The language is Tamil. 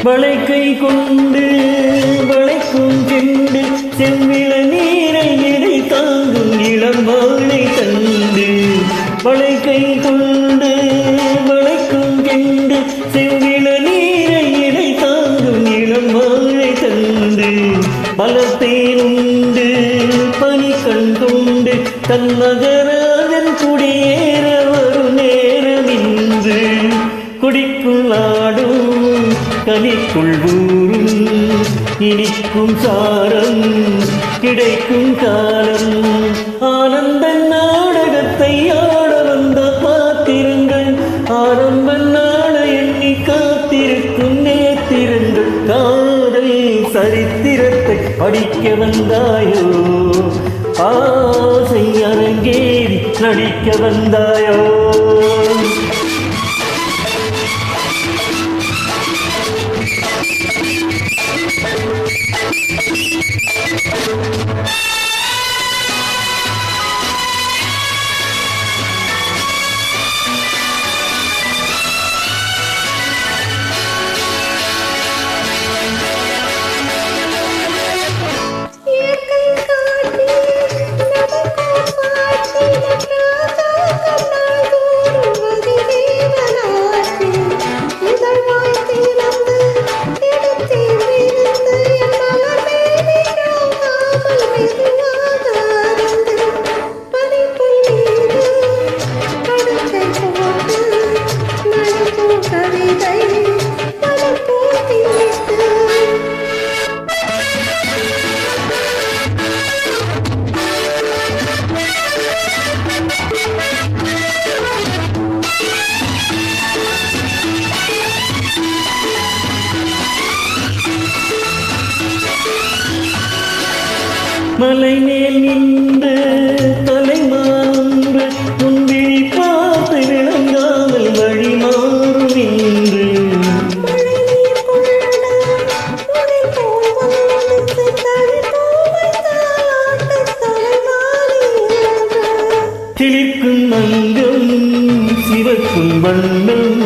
வளைக்கை கொண்டு வளைக்கும் செண்டு செவ்விள நீரை எடை தாங்கும் இளம் வாழை தண்டு வளைக்கை கொண்டு வளைக்கும் செண்டு செவ்விள நீரை எடை தாங்கும் இளம் வாழை தண்டு பலத்தேன் உண்டு பனி கண் கொண்டு தன் நகராஜன் குடியேற வரும் நேரம் இன்று குடிக்குள் ஆடும் கனிக்குள் ஊரும் இனிக்கும் சாரம் கிடைக்கும் காலம் ஆனந்த நாடகத்தை ஆட வந்த பாத்திரங்கள் ஆரம்ப நாட எண்ணி காத்திருக்கும் நேத்திரங்கள் காதல் சரித்திரத்தை படிக்க வந்தாயோ ஆசை அரங்கேறி நடிக்க வந்தாயோ மலை மேல் நின்று தலைமாறு முன்பிழி பார்த்து விளங்காமல் வழி மாறும் இன்று சிலிர்க்கும் அங்கம் சிவக்கும் வண்ணம்